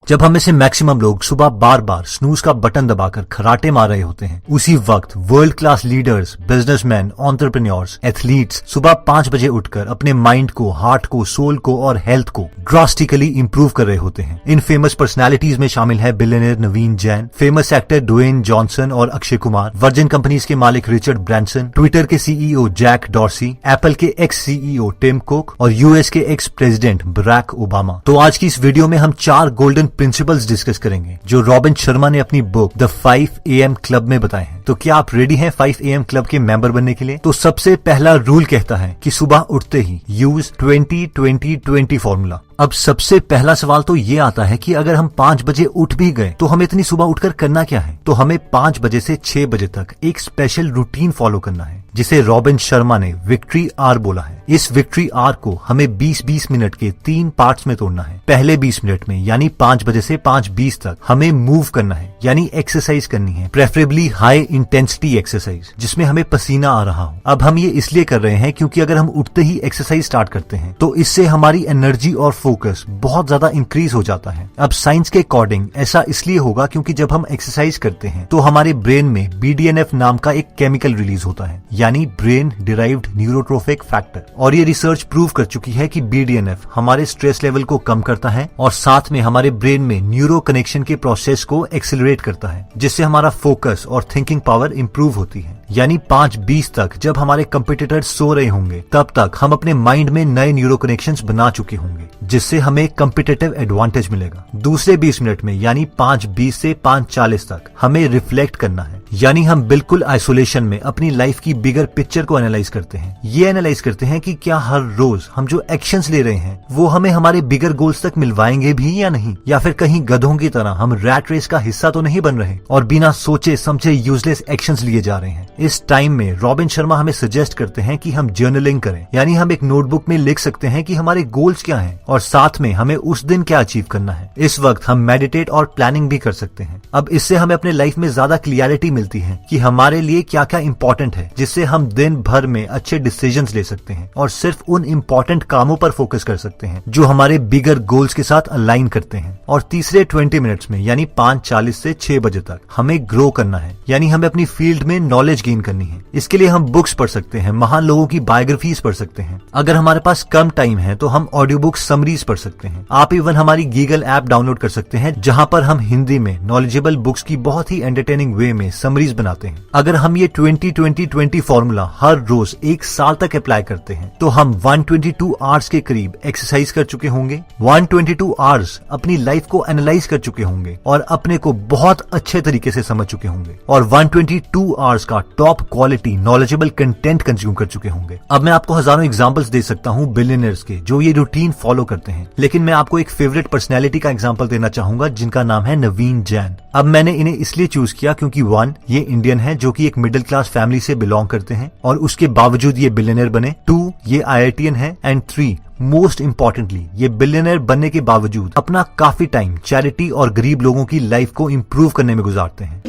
जब हम में से मैक्सिमम लोग सुबह बार बार स्नूज का बटन दबाकर खराटे मार रहे होते हैं, उसी वक्त world class leaders, businessman, entrepreneurs, athletes सुबह 5 बजे उठकर अपने माइंड को, हार्ट को, सोल को और हेल्थ को ड्रास्टिकली इंप्रूव कर रहे होते हैं। इन फेमस पर्सनैलिटीज में शामिल है billionaire Naveen Jain, famous actor Dwayne Johnson और अक्षय कुमार, वर्जिन कंपनीज के मालिक रिचर्ड ब्रांसन, ट्विटर के सीईओ जैक डॉर्सी, एप्पल के एक्स सीईओ टिम कुक और यूएस के एक्स प्रेसिडेंट बराक ओबामा। तो आज की इस वीडियो में हम 4 गोल्डन प्रिंसिपल्स डिस्कस करेंगे जो रॉबिन शर्मा ने अपनी बुक द 5 AM क्लब में बताए हैं। तो क्या आप रेडी हैं 5 AM क्लब के मेंबर बनने के लिए? तो सबसे पहला रूल कहता है कि सुबह उठते ही यूज 20-20-20 फॉर्मूला। अब सबसे पहला सवाल तो ये आता है कि अगर हम 5 बजे उठ भी गए तो हमें इतनी सुबह उठकर करना क्या है? तो हमें 5 बजे से 6 बजे तक एक स्पेशल रूटीन फॉलो करना है जिसे रॉबिन शर्मा ने विक्ट्री आर बोला है। इस विक्ट्री आर को हमें 20-20 मिनट के 3 पार्ट्स में तोड़ना है। पहले 20 मिनट में यानी 5 बजे से 5:20 तक हमें मूव करना है, यानी एक्सरसाइज करनी है, प्रेफरेबली हाई इंटेंसिटी एक्सरसाइज जिसमें हमें पसीना आ रहा हो। अब हम ये इसलिए कर रहे हैं क्योंकि अगर हम उठते ही एक्सरसाइज स्टार्ट करते हैं तो इससे हमारी एनर्जी और फोकस बहुत ज्यादा इंक्रीज हो जाता है। अब साइंस के अकॉर्डिंग ऐसा इसलिए होगा क्योंकि जब हम एक्सरसाइज करते हैं तो हमारे ब्रेन में BDNF नाम का एक केमिकल रिलीज होता है, यानी ब्रेन डिराइव्ड न्यूरोट्रोफिक फैक्टर। और ये रिसर्च प्रूव कर चुकी है कि BDNF हमारे स्ट्रेस लेवल को कम करता है और साथ में हमारे ब्रेन में न्यूरो कनेक्शन के प्रोसेस को एक्सेलरेट करता है, जिससे हमारा फोकस और थिंकिंग पावर इंप्रूव होती है। यानी 5:20 तक जब हमारे कंपिटिटर्स सो रहे होंगे तब तक हम अपने माइंड में नए न्यूरो कनेक्शंस बना चुके होंगे, जिससे हमें कंपिटिटिव एडवांटेज मिलेगा। दूसरे 20 मिनट में यानी 5:20 से 5:40 तक हमें रिफ्लेक्ट करना है, यानी हम बिल्कुल आइसोलेशन में अपनी लाइफ की बिगर पिक्चर को एनालाइज करते हैं। ये एनालाइज करते हैं कि क्या हर रोज हम जो एक्शंस ले रहे हैं वो हमें हमारे बिगर गोल्स तक मिलवाएंगे भी या नहीं, या फिर कहीं गधों की तरह हम रैट रेस का हिस्सा तो नहीं बन रहे और बिना सोचे समझे यूजलेस एक्शंस लिए जा रहे हैं। इस टाइम में रॉबिन शर्मा हमें सजेस्ट करते हैं कि हम जर्नलिंग करें, यानी हम एक नोटबुक में लिख सकते हैं कि हमारे गोल्स क्या हैं और साथ में हमें उस दिन क्या अचीव करना है। इस वक्त हम मेडिटेट और प्लानिंग भी कर सकते हैं। अब इससे हमें अपने लाइफ में ज्यादा क्लियरिटी मिलती है कि हमारे लिए क्या क्या इंपॉर्टेंट है, जिससे हम दिन भर में अच्छे डिसीजंस ले सकते हैं और सिर्फ उन इंपॉर्टेंट कामों पर फोकस कर सकते हैं जो हमारे बिगर गोल्स के साथ अलाइन करते हैं। और तीसरे 20 मिनट्स में यानी 5:40 से 6 बजे तक हमें ग्रो करना है, यानी हमें अपनी फील्ड में नॉलेज गेन करनी है। इसके लिए हम बुक्स पढ़ सकते हैं, महान लोगों की बायोग्राफीज पढ़ सकते हैं। अगर हमारे पास कम टाइम है तो हम ऑडियो बुक समरीज पढ़ सकते हैं। आप इवन हमारी गीगल ऐप डाउनलोड कर सकते हैं जहां पर हम हिंदी में नॉलेजेबल बुक्स की बहुत ही एंटरटेनिंग वे में समरीज बनाते हैं। अगर हम ये 20-20-20 फॉर्मूला हर रोज 1 साल तक अप्लाई करते हैं तो हम 122 आवर्स के करीब एक्सरसाइज कर चुके होंगे, 122 आवर्स अपनी लाइफ को एनालाइज कर चुके होंगे और अपने को बहुत अच्छे तरीके से समझ चुके होंगे और 122 आवर्स का top quality knowledgeable content consume कर चुके होंगे। अब मैं आपको हजारों एग्जांपल्स दे सकता हूँ बिलियनियर्स के जो ये रूटीन फॉलो करते हैं, लेकिन मैं आपको एक फेवरेट पर्सनैलिटी का एग्जांपल देना चाहूंगा जिनका नाम है नवीन जैन। अब मैंने इन्हें इसलिए चूज किया क्योंकि 1, ये इंडियन है जो कि एक मिडिल क्लास फैमिली से बिलोंग करते हैं और उसके बावजूद ये बिलियनियर बने। 2, ये IITian है एंड 3, मोस्ट इम्पोर्टेंटली ये बिलियनियर बनने के बावजूद अपना काफी टाइम चैरिटी और गरीब लोगों की लाइफ को इम्प्रूव करने में गुजारते हैं।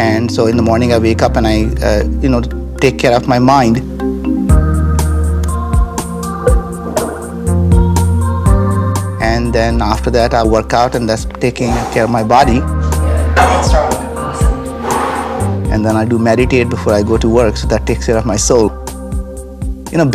And so in the morning I wake up and I take care of my mind. And then after that I work out, and that's taking care of my body. And then I do meditate before I go to work, so that takes care of my soul.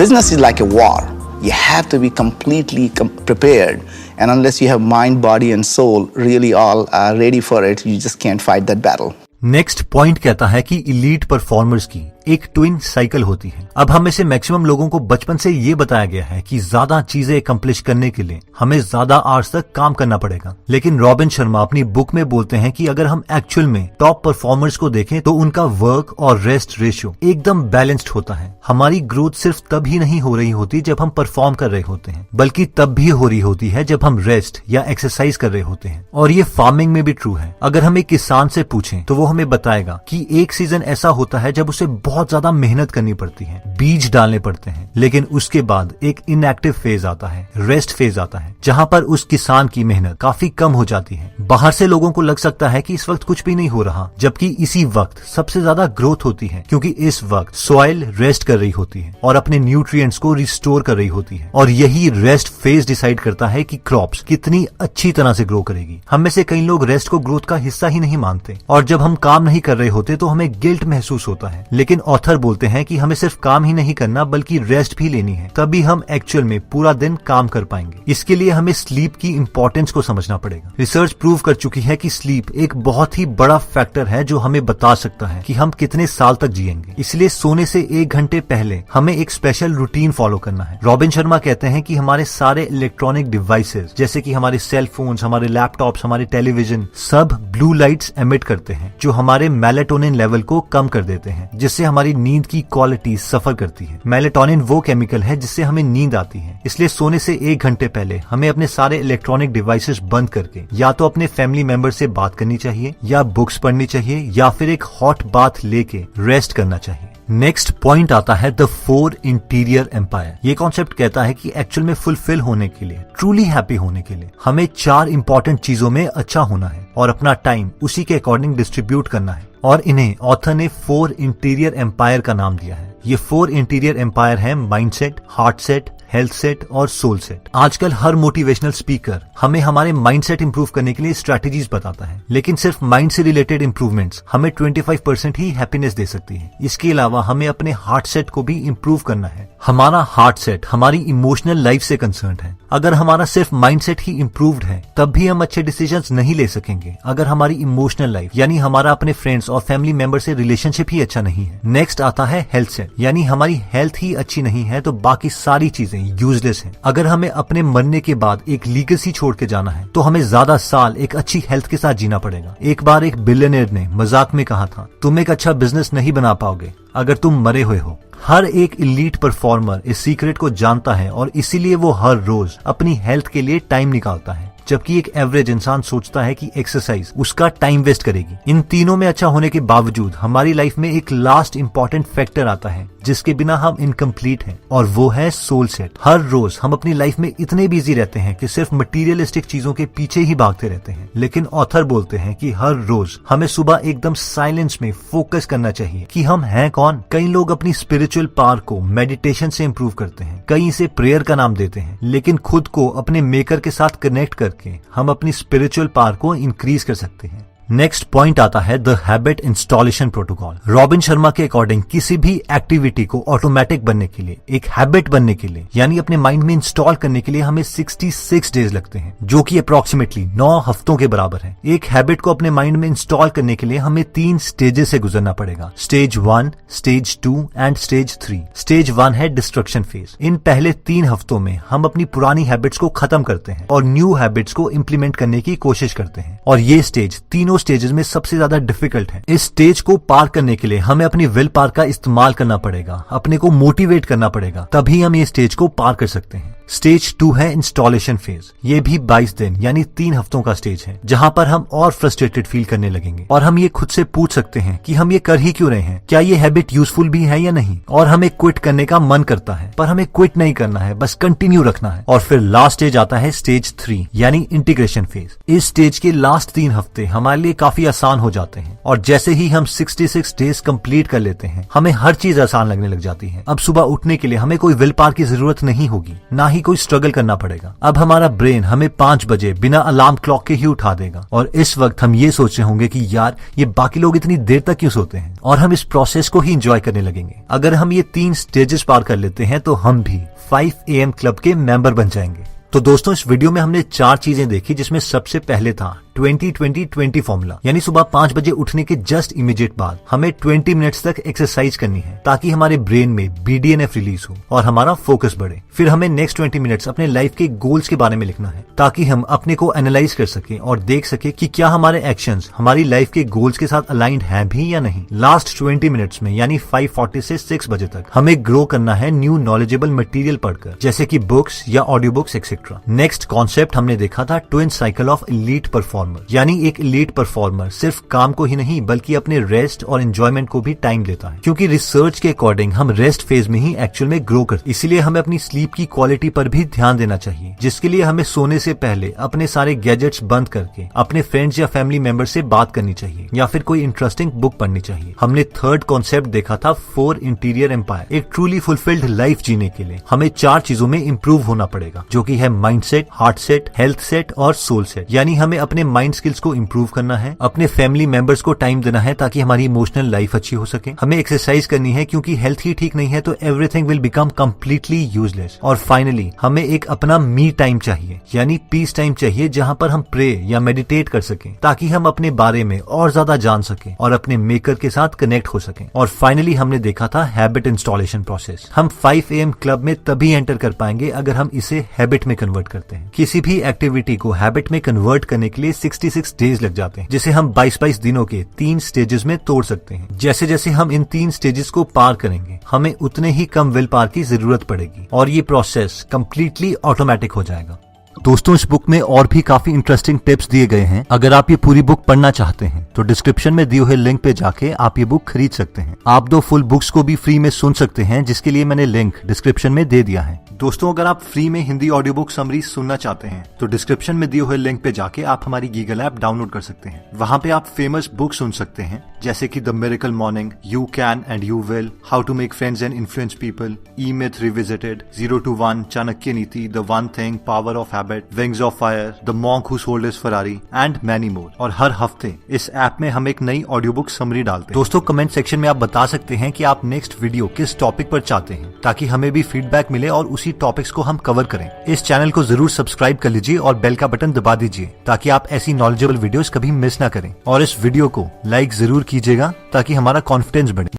Business is like a war. You have to be completely prepared, and unless you have mind, body and soul really all ready for it, you just can't fight that battle. Next point कहता है कि elite performers की एक twin cycle होती है। अब हम में से मैक्सिमम लोगों को बचपन से ये बताया गया है कि ज्यादा चीजें अकम्प्लिश करने के लिए हमें ज्यादा आवर्स तक काम करना पड़ेगा, लेकिन रॉबिन शर्मा अपनी बुक में बोलते हैं कि अगर हम एक्चुअल में टॉप परफॉर्मर्स को देखें तो उनका वर्क और रेस्ट रेशियो एकदम बैलेंस्ड होता है। हमारी ग्रोथ सिर्फ तब ही नहीं हो रही होती जब हम परफॉर्म कर रहे होते हैं, बल्कि तब भी हो रही होती है जब हम रेस्ट या एक्सरसाइज कर रहे होते हैं। और ये फार्मिंग में भी ट्रू है। अगर हम एक किसान से पूछें तो वो हमें बताएगा कि एक सीजन ऐसा होता है जब उसे बहुत ज्यादा मेहनत करनी पड़ती है, बीज डालने पड़ते हैं, लेकिन उसके बाद एक इनएक्टिव फेज आता है, रेस्ट फेज आता है, जहां पर उस किसान की मेहनत काफी कम हो जाती है। बाहर से लोगों को लग सकता है कि इस वक्त कुछ भी नहीं हो रहा, जबकि इसी वक्त सबसे ज्यादा ग्रोथ होती है, क्योंकि इस वक्त सॉइल रेस्ट कर रही होती है और अपने न्यूट्रिएंट्स को रिस्टोर कर रही होती है। और यही रेस्ट फेज डिसाइड करता है कि क्रॉप्स कितनी अच्छी तरह से ग्रो करेगी। हम में से कई लोग रेस्ट को ग्रोथ का हिस्सा ही नहीं मानते, और जब हम काम नहीं कर रहे होते तो हमें गिल्ट महसूस होता है। लेकिन ऑथर बोलते हैं कि हमें सिर्फ काम ही नहीं करना बल्कि रेस्ट भी लेनी है, तभी हम एक्चुअल में पूरा दिन काम कर पाएंगे। इसके लिए हमें स्लीप की इंपॉर्टेंस को समझना पड़ेगा। रिसर्च प्रूव कर चुकी है कि स्लीप एक बहुत ही बड़ा फैक्टर है जो हमें बता सकता है कि हम कितने साल तक जिएंगे। इसलिए सोने से 1 घंटे पहले हमें एक स्पेशल रूटीन फॉलो करना है। रॉबिन शर्मा कहते हैं कि हमारे सारे इलेक्ट्रॉनिक डिवाइसेस जैसे कि हमारे सेल फोन्स, हमारे लैपटॉप्स, हमारे टेलीविजन सब ब्लू लाइट्स एमिट करते हैं जो हमारे मेलेटोनिन लेवल को कम कर देते हैं, जिससे हमारी नींद की क्वालिटी सफर करती है। मेलेटोनिन वो केमिकल है जिससे हमें नींद आती है। इसलिए सोने से 1 घंटे पहले हमें अपने सारे इलेक्ट्रॉनिक डिवाइसेस बंद करके या तो अपने फैमिली मेंबर से बात करनी चाहिए, या बुक्स पढ़नी चाहिए, या फिर एक हॉट बाथ लेके रेस्ट करना चाहिए। नेक्स्ट पॉइंट आता है द 4 इंटीरियर एम्पायर। ये कॉन्सेप्ट कहता है कि एक्चुअल में फुलफिल होने के लिए, ट्रूली हैप्पी होने के लिए हमें 4 इंपॉर्टेंट चीजों में अच्छा होना है और अपना टाइम उसी के अकॉर्डिंग डिस्ट्रीब्यूट करना है। और इन्हें ऑथर ने 4 इंटीरियर एम्पायर का नाम दिया है। ये 4 इंटीरियर एम्पायर है mindset, heart set, health set और सोल सेट। आजकल हर मोटिवेशनल स्पीकर हमें हमारे माइंडसेट इंप्रूव करने के लिए स्ट्रैटेजीज बताता है, लेकिन सिर्फ माइंड से रिलेटेड इंप्रूवमेंट्स हमें 25% ही हैप्पीनेस दे सकती है। इसके अलावा हमें अपने हार्ट सेट को भी इंप्रूव करना है। हमारा हार्ट सेट हमारी इमोशनल लाइफ से कंसर्न है। अगर हमारा सिर्फ माइंडसेट ही इंप्रूव्ड है तब भी हम अच्छे डिसीजंस नहीं ले सकेंगे अगर हमारी इमोशनल लाइफ यानी हमारा अपने फ्रेंड्स और फैमिली मेंबर से रिलेशनशिप ही अच्छा नहीं है। नेक्स्ट आता है हेल्थ सेट, यानी हमारी हेल्थ ही अच्छी नहीं है तो बाकी सारी चीजें यूजलेस हैं। अगर हमें अपने मरने के बाद एक लीगेसी छोड़ के जाना है तो हमें ज्यादा साल एक अच्छी हेल्थ के साथ जीना पड़ेगा। एक बार एक बिलियनियर ने मजाक में कहा था, तुम एक अच्छा बिजनेस नहीं बना पाओगे अगर तुम मरे हुए हो। हर एक इलीट परफॉर्मर इस सीक्रेट को जानता है और इसीलिए वो हर रोज अपनी हेल्थ के लिए टाइम निकालता है, जबकि एक एवरेज इंसान सोचता है कि एक्सरसाइज उसका टाइम वेस्ट करेगी। इन तीनों में अच्छा होने के बावजूद हमारी लाइफ में एक लास्ट इंपॉर्टेंट फैक्टर आता है जिसके बिना हम इनकम्प्लीट हैं, और वो है सोल सेट। हर रोज हम अपनी लाइफ में इतने बिजी रहते हैं कि सिर्फ मटीरियलिस्टिक चीजों के पीछे ही भागते रहते हैं, लेकिन ऑथर बोलते हैं कि हर रोज हमें सुबह एकदम साइलेंस में फोकस करना चाहिए कि हम हैं कौन। कई लोग अपनी स्पिरिचुअल पावर को मेडिटेशन से इंप्रूव करते हैं, कई इसे प्रेयर का नाम देते हैं, लेकिन खुद को अपने मेकर के साथ कनेक्ट करके हम अपनी स्पिरिचुअल पावर को इंक्रीज कर सकते हैं। नेक्स्ट पॉइंट आता है the habit installation protocol. Robin Sharma के अकॉर्डिंग किसी भी एक्टिविटी को ऑटोमेटिक बनने के लिए, एक हैबिट बनने के लिए, यानी अपने माइंड में इंस्टॉल करने के लिए हमें 66 डेज लगते हैं, जो कि अप्रोक्सीमेटली 9 हफ्तों के बराबर है। एक हैबिट को अपने माइंड में इंस्टॉल करने के लिए हमें 3 स्टेजेस से गुजरना पड़ेगा, stage 1, stage 2 and stage 3। Stage 1 है डिस्ट्रक्शन फेज। इन पहले 3 हफ्तों में हम अपनी पुरानी हैबिट्स को खत्म करते हैं और न्यू हैबिट्स को इम्प्लीमेंट करने की कोशिश करते हैं, और ये स्टेज तीनों स्टेजेस में सबसे ज्यादा डिफिकल्ट है। इस स्टेज को पार करने के लिए हमें अपनी विल पावर का इस्तेमाल करना पड़ेगा, अपने को मोटिवेट करना पड़ेगा, तभी हम ये स्टेज को पार कर सकते हैं। स्टेज 2 है इंस्टॉलेशन फेज। ये भी 22 दिन यानी 3 हफ्तों का स्टेज है, जहां पर हम और फ्रस्ट्रेटेड फील करने लगेंगे और हम ये खुद से पूछ सकते हैं कि हम ये कर ही क्यों रहे हैं, क्या ये हैबिट यूजफुल भी है या नहीं, और हमें क्विट करने का मन करता है, पर हमें क्विट नहीं करना है, बस कंटिन्यू रखना है। और फिर लास्ट स्टेज आता है स्टेज 3 यानी इंटीग्रेशन फेज। इस स्टेज के लास्ट 3 हफ्ते हमारे लिए काफी आसान हो जाते हैं, और जैसे ही हम 66 डेज कंप्लीट कर लेते हैं हमें हर चीज आसान लगने लग जाती है। अब सुबह उठने के लिए हमें कोई विल पावर की जरूरत नहीं होगी, ना ही कोई स्ट्रगल करना पड़ेगा। अब हमारा ब्रेन हमें 5 बजे बिना अलार्म क्लॉक के ही उठा देगा, और इस वक्त हम ये सोच रहे होंगे कि यार ये बाकी लोग इतनी देर तक क्यों सोते हैं, और हम इस प्रोसेस को ही एंजॉय करने लगेंगे। अगर हम ये 3 स्टेजेस पार कर लेते हैं तो हम भी 5 AM क्लब के मेंबर बन जाएंगे। तो दोस्तों, इस वीडियो में हमने 4 चीजें देखी, जिसमें सबसे पहले था 20-20-20 फॉर्मूला, यानी सुबह 5 बजे उठने के जस्ट इमीडिएट बाद हमें 20 मिनट्स तक एक्सरसाइज करनी है ताकि हमारे ब्रेन में BDNF रिलीज हो और हमारा फोकस बढ़े। फिर हमें नेक्स्ट 20 मिनट्स अपने लाइफ के गोल्स के बारे में लिखना है ताकि हम अपने को एनालाइज कर सके और देख सके कि क्या हमारे एक्शंस हमारी लाइफ के गोल्स के साथ अलाइंड हैं भी या नहीं। लास्ट 20 मिनट्स में यानी 5:40 से 6 बजे तक हमें ग्रो करना है न्यू नॉलेजेबल मटेरियल पढ़कर, जैसे कि बुक्स या audio books etcetera. Next concept हमने देखा था twin cycle of elite performance. Performer. यानी एक एलीट परफॉर्मर सिर्फ काम को ही नहीं बल्कि अपने रेस्ट और एंजॉयमेंट को भी टाइम देता है, क्योंकि रिसर्च के अकॉर्डिंग हम रेस्ट फेज में ही एक्चुअल में ग्रो करते हैं। इसीलिए हमें अपनी स्लीप की क्वालिटी पर भी ध्यान देना चाहिए, जिसके लिए हमें सोने से पहले अपने सारे गैजेट्स बंद करके अपने फ्रेंड्स या फैमिली मेंबर से बात करनी चाहिए या फिर कोई इंटरेस्टिंग बुक पढ़नी चाहिए। हमने थर्ड कॉन्सेप्ट देखा था 4 इंटीरियर एम्पायर। एक ट्रूली फुलफिल्ड लाइफ जीने के लिए हमें 4 चीजों में इंप्रूव होना पड़ेगा, जो कि है mindset, heart set, health set और सोल सेट। यानी हमें अपने माइंड स्किल्स को इंप्रूव करना है, अपने फैमिली मेंबर्स को टाइम देना है ताकि हमारी इमोशनल लाइफ अच्छी हो सके, हमें एक्सरसाइज करनी है क्योंकि हेल्थ ही ठीक नहीं है तो everything will become completely useless, और फाइनली हमें एक अपना मी टाइम चाहिए, यानी पीस टाइम चाहिए जहां पर हम प्रे या मेडिटेट कर सकें ताकि हम अपने बारे में और ज्यादा जान सकें और अपने मेकर के साथ कनेक्ट हो सकें। और फाइनली हमने देखा था हैबिट इंस्टॉलेशन प्रोसेस। हम 5 AM क्लब में तभी एंटर कर पाएंगे अगर हम इसे हैबिट में कन्वर्ट करते हैं। किसी भी एक्टिविटी को हैबिट में कन्वर्ट करने के लिए 66 डेज लग जाते हैं, जिसे हम 22 दिनों के 3 स्टेजेस में तोड़ सकते हैं। जैसे जैसे हम इन 3 स्टेजेस को पार करेंगे हमें उतने ही कम विल पावर की जरूरत पड़ेगी और ये प्रोसेस कंप्लीटली ऑटोमेटिक हो जाएगा। दोस्तों, इस बुक में और भी काफी इंटरेस्टिंग टिप्स दिए गए हैं। अगर आप ये पूरी बुक पढ़ना चाहते हैं तो डिस्क्रिप्शन में दिए हुए लिंक पे जाके आप ये बुक खरीद सकते हैं। आप 2 फुल बुक्स को भी फ्री में सुन सकते हैं, जिसके लिए मैंने लिंक डिस्क्रिप्शन में दे दिया है। दोस्तों, अगर आप फ्री में हिंदी ऑडियो बुक समरी सुनना चाहते हैं तो डिस्क्रिप्शन में दिए हुए लिंक पे जाके आप हमारी गीगल ऐप डाउनलोड कर सकते हैं। वहां पे आप फेमस बुक सुन सकते हैं, जैसे कि the miracle morning, you can and you will, how to make friends and influence people, E myth revisited, 0 to 1, Chanakya Niti, the one thing, power of habit, wings of fire, the monk who sold his Ferrari and many more. और हर हफ्ते इस app में हम एक नई audio book summary डालते हैं। दोस्तों, कमेंट सेक्शन में आप बता सकते हैं कि आप नेक्स्ट वीडियो किस टॉपिक पर चाहते हैं, ताकि हमें भी फीडबैक मिले और उसी टॉपिक्स को हम कवर करें। इस चैनल को जरूर सब्सक्राइब कर लीजिए और बेल का बटन दबा दीजिए ताकि आप ऐसी नॉलेजेबल वीडियोस कभी मिस ना करें। और इस वीडियो को लाइक जरूर कीजिएगा ताकि हमारा कॉन्फिडेंस बढ़े।